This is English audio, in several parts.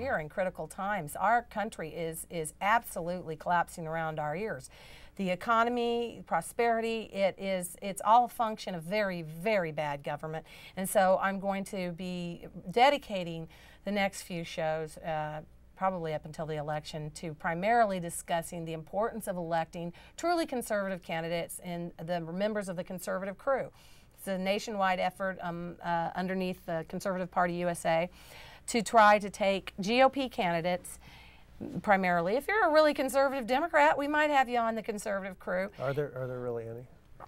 we are in critical times. Our country is absolutely collapsing around our ears. The economy, prosperity, it's all a function of very, very bad government. And so I'm going to be dedicating the next few shows, probably up until the election, to primarily discussing the importance of electing truly conservative candidates and the members of the conservative crew. It's a nationwide effort underneath the Conservative Party USA to try to take GOP candidates. Primarily, if you're a really conservative Democrat, we might have you on the conservative crew. Are there really any?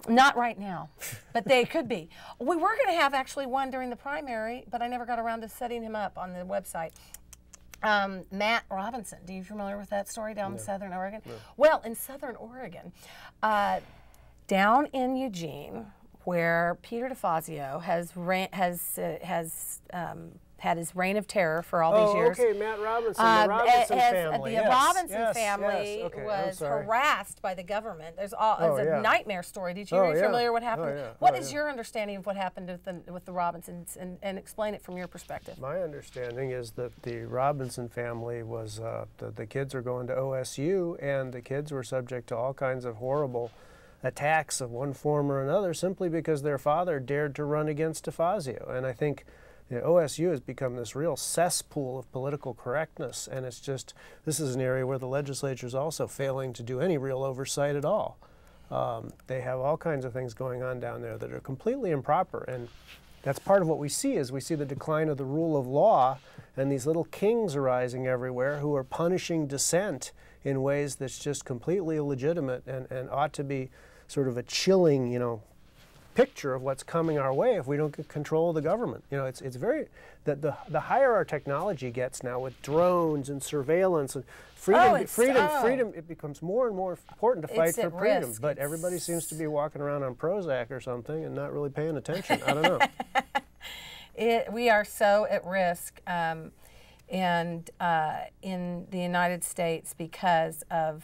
Not right now, but they could be. We were going to have actually one during the primary, but I never got around to setting him up on the website. Matt Robinson, are you familiar with that story down in Southern Oregon? No. Well, in Southern Oregon, down in Eugene, where Peter DeFazio has had his reign of terror for all these years. Okay, Matt Robinson, the Robinson family. The Robinson family was harassed by the government. There's a nightmare story. Are you familiar what happened? What is your understanding of what happened with the Robinsons, and explain it from your perspective? My understanding is that the Robinson family was, the kids are going to OSU, and the kids were subject to all kinds of horrible attacks of one form or another simply because their father dared to run against DeFazio. And I think OSU has become this real cesspool of political correctness, and it's just, this is an area where the legislature is also failing to do any real oversight at all. They have all kinds of things going on down there that are completely improper, and that's part of what we see is we see the decline of the rule of law and these little kings arising everywhere who are punishing dissent in ways that's just completely illegitimate and ought to be sort of a chilling, picture of what's coming our way if we don't get control of the government. It's very, the higher our technology gets now with drones and surveillance and freedom, it becomes more and more important to fight for freedom. But everybody seems to be walking around on Prozac or something and not really paying attention. I don't know. We are so at risk in the United States because of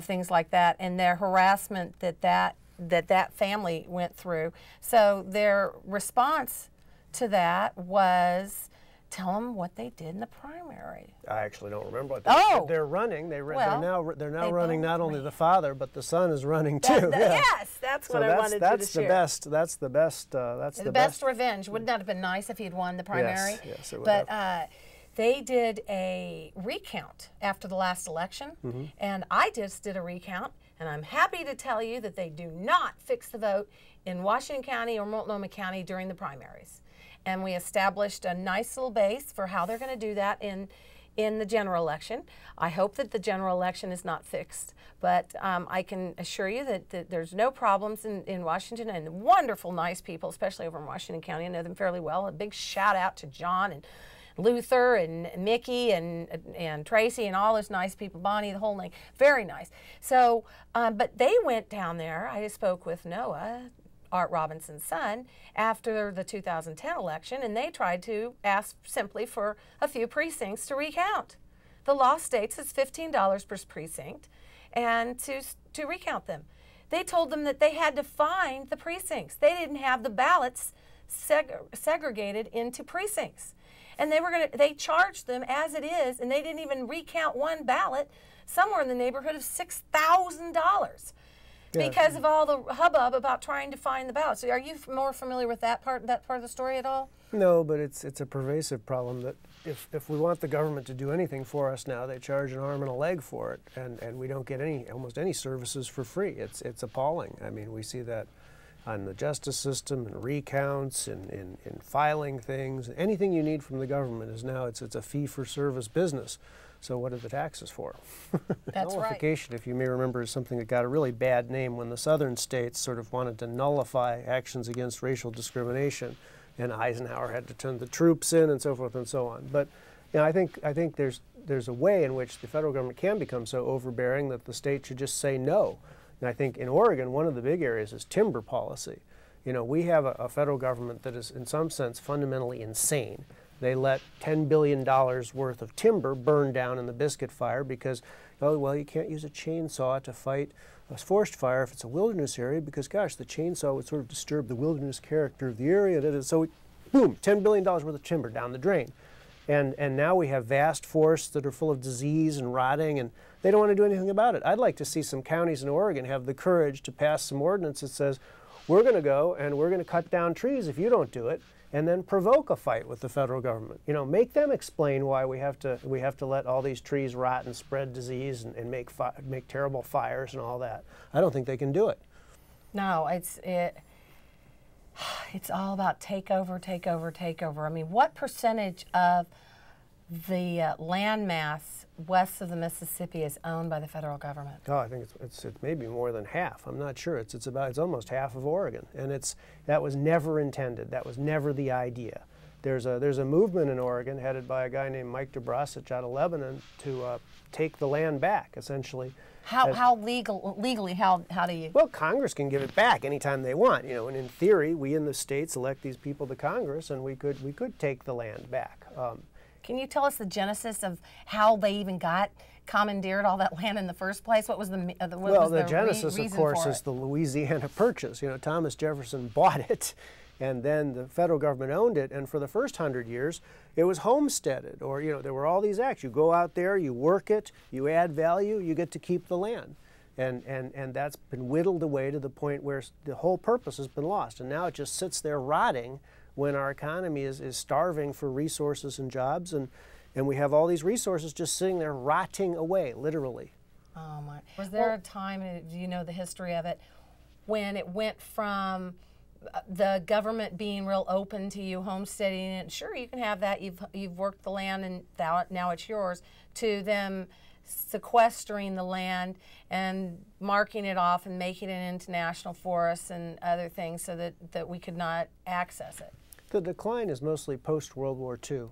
things like that and their harassment that family went through. So their response to that was, tell them what they did in the primary. I actually don't remember what they did. They're running. They're now running not only the father, but the son is running too. Yes, that's what I wanted you to share. That's the best revenge. Wouldn't that have been nice if he'd won the primary? Yes, it would have. But they did a recount after the last election, and I just did a recount. And I'm happy to tell you that they do not fix the vote in Washington County or Multnomah County during the primaries. And we established a nice little base for how they're going to do that in the general election. I hope that the general election is not fixed, but I can assure you that there's no problems in Washington, and wonderful, nice people, especially over in Washington County. I know them fairly well. A big shout out to John and Luther and Mickey and Tracy and all those nice people, Bonnie, the whole thing, very nice. So, but they went down there. I spoke with Noah, Art Robinson's son, after the 2010 election, and they tried to ask simply for a few precincts to recount. The law states it's $15 per precinct, and to recount them. They told them that they had to find the precincts. They didn't have the ballots segregated into precincts. And they charged them as it is, and they didn't even recount one ballot, somewhere in the neighborhood of $6,000 because of all the hubbub about trying to find the ballots. So are you more familiar with that part of the story at all? No, but it's a pervasive problem that if we want the government to do anything for us now, they charge an arm and a leg for it, and we don't get almost any services for free. It's appalling. I mean, we see that on the justice system and recounts and in filing things. Anything you need from the government is now, it's a fee-for-service business. So what are the taxes for? That's Nullification, if you may remember, is something that got a really bad name when the southern states sort of wanted to nullify actions against racial discrimination, and Eisenhower had to turn the troops in and so forth and so on. But I think there's a way in which the federal government can become so overbearing that the state should just say no. And I think in Oregon, one of the big areas is timber policy. We have a federal government that is, in some sense, fundamentally insane. They let $10 billion worth of timber burn down in the Biscuit Fire because, oh, well, you can't use a chainsaw to fight a forest fire if it's a wilderness area because, gosh, the chainsaw would sort of disturb the wilderness character of the area. So, boom, $10 billion worth of timber down the drain. And now we have vast forests that are full of disease and rotting, and they don't want to do anything about it. I'd like to see some counties in Oregon have the courage to pass some ordinance that says, we're going to go and we're going to cut down trees if you don't do it, and then provoke a fight with the federal government. You know, make them explain why we have to let all these trees rot and spread disease and make terrible fires and all that. I don't think they can do it. No, it's all about takeover, takeover, takeover. I mean, what percentage of the land mass west of the Mississippi is owned by the federal government? Oh, I think it's maybe more than half. I'm not sure. It's almost half of Oregon, and that was never intended. That was never the idea. There's a movement in Oregon headed by a guy named Mike DeBrasich out of Lebanon to take the land back, essentially. How legally, how do you? Well, Congress can give it back anytime they want, you know, and in theory, we in the states elect these people to Congress, and we could take the land back. Can you tell us the genesis of how they even commandeered all that land in the first place? What was the the genesis, of course, is the Louisiana Purchase. You know, Thomas Jefferson bought it, and then the federal government owned it, and for the first 100 years, it was homesteaded, or, you know, there were all these acts. You go out there, you work it, you add value, you get to keep the land. And that's been whittled away to the point where the whole purpose has been lost, and now it just sits there rotting when our economy is starving for resources and jobs, and we have all these resources just sitting there rotting away, literally. Oh my! Was there a time, do you know the history of it, when it went from the government being real open to you homesteading it, sure, you can have that, you've worked the land and now it's yours, to them sequestering the land and marking it off and making it into national forests and other things so that we could not access it? The decline is mostly post-World War II,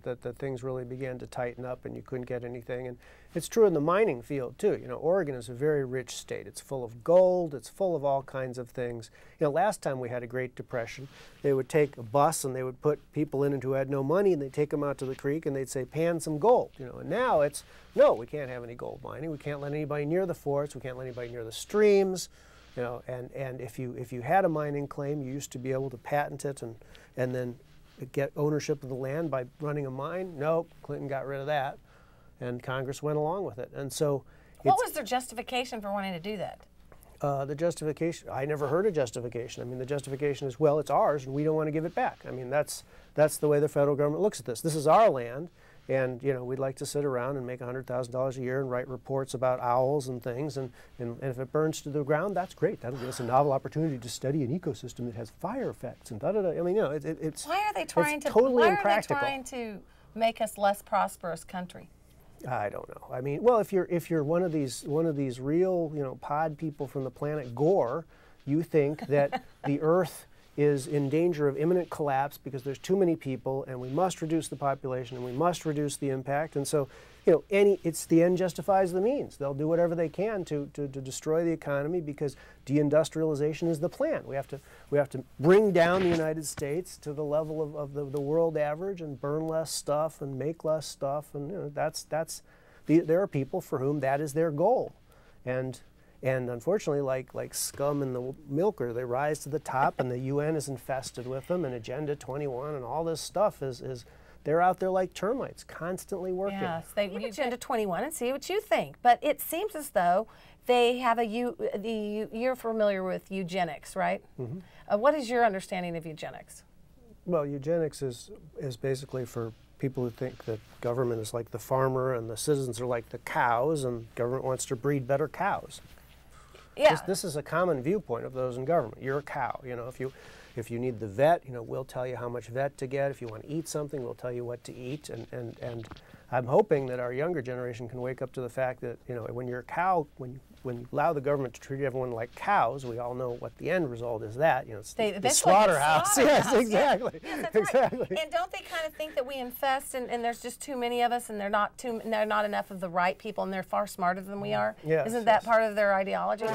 that things really began to tighten up and you couldn't get anything. And it's true in the mining field, too. You know, Oregon is a very rich state. It's full of gold. It's full of all kinds of things. You know, last time we had a Great Depression, they would take a bus and they would put people in who had no money, and they'd take them out to the creek and they'd say, pan some gold. You know, and now it's, no, we can't have any gold mining. We can't let anybody near the forests. We can't let anybody near the streams. You know, and if you had a mining claim, you used to be able to patent it and then get ownership of the land by running a mine. Nope, Clinton got rid of that, and Congress went along with it. And so, what was their justification for wanting to do that? The justification, I never heard a justification. I mean, the justification is, well, it's ours, and we don't want to give it back. I mean, that's the way the federal government looks at this. This is our land. And, you know, we'd like to sit around and make $100,000 a year and write reports about owls and things. And if it burns to the ground, that's great. That'll give us a novel opportunity to study an ecosystem that has fire effects and da-da-da. I mean, you know, it's why are they trying to make us less prosperous country? I don't know. I mean, well, if you're one of these real, you know, pod people from the planet Gore, you think that the Earth is in danger of imminent collapse because there's too many people, and we must reduce the population, and we must reduce the impact. And so, you know, it's the end justifies the means. They'll do whatever they can to destroy the economy because deindustrialization is the plan. We have to bring down the United States to the level of the world average and burn less stuff and make less stuff. And, you know, there are people for whom that is their goal, and unfortunately, like scum in the milker, they rise to the top, and the UN is infested with them, and Agenda 21 and all this stuff is they're out there like termites, constantly working. Yes, they read Agenda 21 and see what you think. But it seems as though they have you're familiar with eugenics, right? Mm-hmm. What is your understanding of eugenics? Well, eugenics is basically for people who think that government is like the farmer and the citizens are like the cows, and government wants to breed better cows. Yeah. This is a common viewpoint of those in government. You're a cow. You know, if you need the vet, you know, we'll tell you how much vet to get. If you want to eat something, we'll tell you what to eat. And I'm hoping that our younger generation can wake up to the fact that, you know, when you're a cow, when you allow the government to treat everyone like cows, we all know what the end result is. That, you know, it's the slaughterhouse. Yes, exactly. Yes, that's exactly. Right. And don't they kind of think that we infest and there's just too many of us, and they're not enough of the right people, and they're far smarter than we are? Yes, Isn't that part of their ideology?